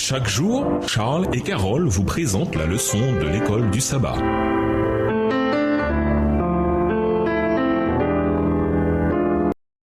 Chaque jour, Charles et Carole vous présentent la leçon de l'école du sabbat.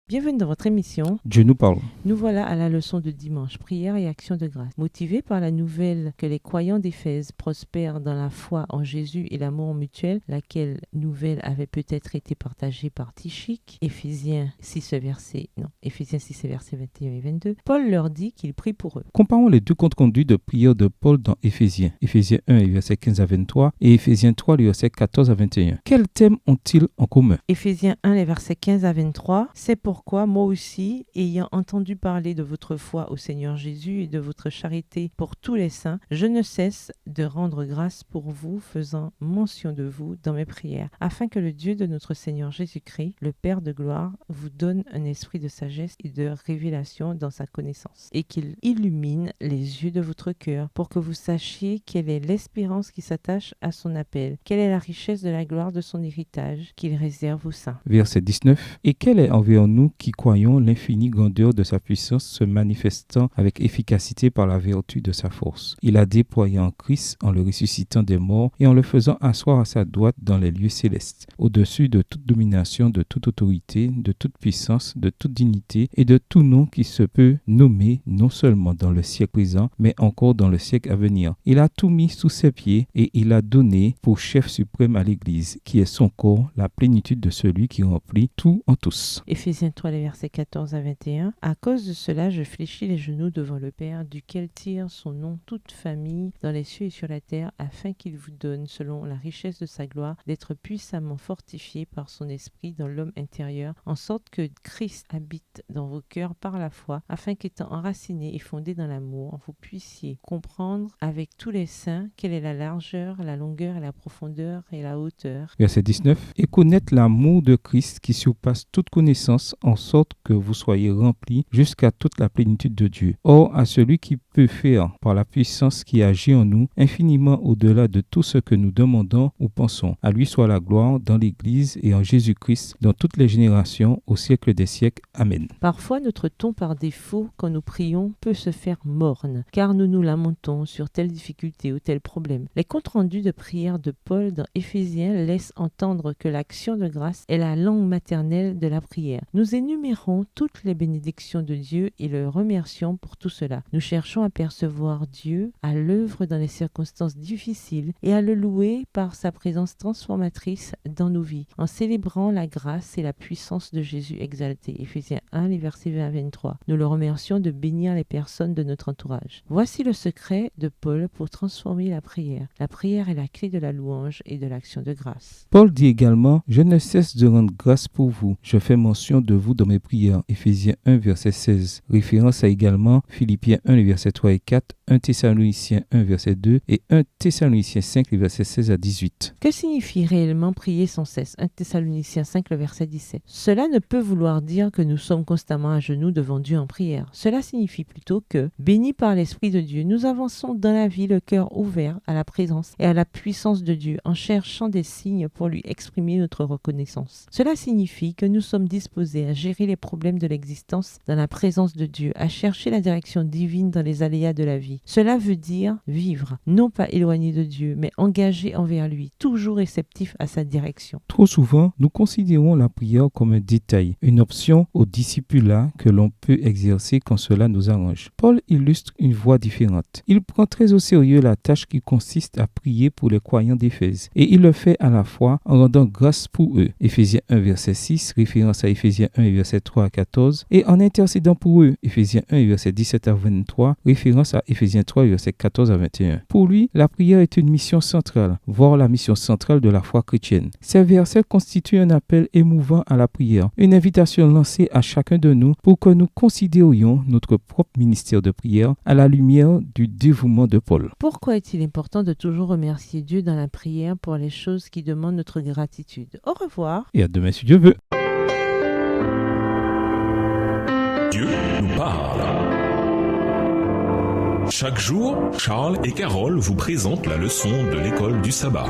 Bienvenue dans votre émission. Dieu nous parle. Nous voilà à la leçon de dimanche, prière et action de grâce. Motivés par la nouvelle que les croyants d'Éphèse prospèrent dans la foi en Jésus et l'amour mutuel, laquelle nouvelle avait peut-être été partagée par Tychik, Éphésiens 6, versets 21 et 22, Paul leur dit qu'il prie pour eux. Comparons les deux comptes rendus de prière de Paul dans Éphésiens. Éphésiens 1, les versets 15 à 23 et Éphésiens 3, les versets 14 à 21. Quels thèmes ont-ils en commun? Éphésiens 1, les versets 15 à 23, c'est pourquoi moi aussi, ayant entendu parler de votre foi au Seigneur Jésus et de votre charité pour tous les saints, je ne cesse de rendre grâce pour vous, faisant mention de vous dans mes prières, afin que le Dieu de notre Seigneur Jésus-Christ, le Père de gloire, vous donne un esprit de sagesse et de révélation dans sa connaissance, et qu'il illumine les yeux de votre cœur, pour que vous sachiez quelle est l'espérance qui s'attache à son appel, quelle est la richesse de la gloire de son héritage qu'il réserve aux saints. Verset 19. Et quelle est envers nous qui croyons l'infinie grandeur de sa puissance se manifestant avec efficacité par la vertu de sa force. Il a déployé en Christ en le ressuscitant des morts et en le faisant asseoir à sa droite dans les lieux célestes, au-dessus de toute domination, de toute autorité, de toute puissance, de toute dignité et de tout nom qui se peut nommer non seulement dans le siècle présent, mais encore dans le siècle à venir. Il a tout mis sous ses pieds et il a donné pour chef suprême à l'Église, qui est son corps, la plénitude de celui qui remplit tout en tous. Éphésiens 3, les versets 14 à 21. À cause de cela, je fléchis les genoux devant le Père, duquel tire son nom toute famille dans les cieux et sur la terre, afin qu'il vous donne, selon la richesse de sa gloire, d'être puissamment fortifié par son esprit dans l'homme intérieur, en sorte que Christ habite dans vos cœurs par la foi, afin qu'étant enraciné et fondé dans l'amour, vous puissiez comprendre avec tous les saints quelle est la largeur, la longueur et la profondeur et la hauteur. Verset 19. Et connaître l'amour de Christ qui surpasse toute connaissance, en sorte que vous soyez remplis jusqu'à toute la plénitude de Dieu. Or, à celui qui peut faire, par la puissance qui agit en nous, infiniment au-delà de tout ce que nous demandons ou pensons. À lui soit la gloire dans l'Église et en Jésus-Christ, dans toutes les générations, au siècle des siècles. Amen. Parfois, notre ton par défaut, quand nous prions, peut se faire morne, car nous nous lamentons sur telle difficulté ou tel problème. Les comptes rendus de prière de Paul dans Éphésiens laissent entendre que l'action de grâce est la langue maternelle de la prière. Nous énumérons toutes les bénédictions de Dieu et le remercions pour tout cela. Nous cherchons à percevoir Dieu à l'œuvre dans les circonstances difficiles et à le louer par sa présence transformatrice dans nos vies, en célébrant la grâce et la puissance de Jésus exalté. Éphésiens 1, les versets 20 à 23. Nous le remercions de bénir les personnes de notre entourage. Voici le secret de Paul pour transformer la prière. La prière est la clé de la louange et de l'action de grâce. Paul dit également: « Je ne cesse de rendre grâce pour vous. Je fais mention de vous dans mes prières. » Éphésiens 1, verset 16. Référence à également Philippiens 1, les versets 3 et 4, 1 Thessaloniciens 1, verset 2 et 1 Thessaloniciens 5, les versets 16 à 18. Que signifie réellement prier sans cesse? 1 Thessaloniciens 5, le verset 17. Cela ne peut vouloir dire que nous sommes constamment à genoux devant Dieu en prière. Cela signifie plutôt que, bénis par l'Esprit de Dieu, nous avançons dans la vie le cœur ouvert à la présence et à la puissance de Dieu en cherchant des signes pour lui exprimer notre reconnaissance. Cela signifie que nous sommes disposés à gérer les problèmes de l'existence dans la présence de Dieu, à chercher la direction divine dans les aléas de la vie. Cela veut dire vivre, non pas éloigné de Dieu, mais engagé envers lui, toujours réceptif à sa direction. Trop souvent, nous considérons la prière comme un détail, une option au discipulat que l'on peut exercer quand cela nous arrange. Paul illustre une voie différente. Il prend très au sérieux la tâche qui consiste à prier pour les croyants d'Éphèse, et il le fait à la fois en rendant grâce pour eux. Éphésiens 1, verset 6, référence à Éphésiens 1, verset 3 à 14, et en intercédant pour eux. Éphésiens 1, verset 17 à 23, référence à Éphésiens 3, verset 14 à 21. Pour lui, la prière est une mission centrale, voire la mission centrale de la foi chrétienne. Ces versets constituent un appel émouvant à la prière, une invitation lancée à chacun de nous pour que nous considérions notre propre ministère de prière à la lumière du dévouement de Paul. Pourquoi est-il important de toujours remercier Dieu dans la prière pour les choses qui demandent notre gratitude? Au revoir. Et à demain si Dieu veut. Dieu nous parle. Chaque jour, Charles et Carole vous présentent la leçon de l'école du sabbat.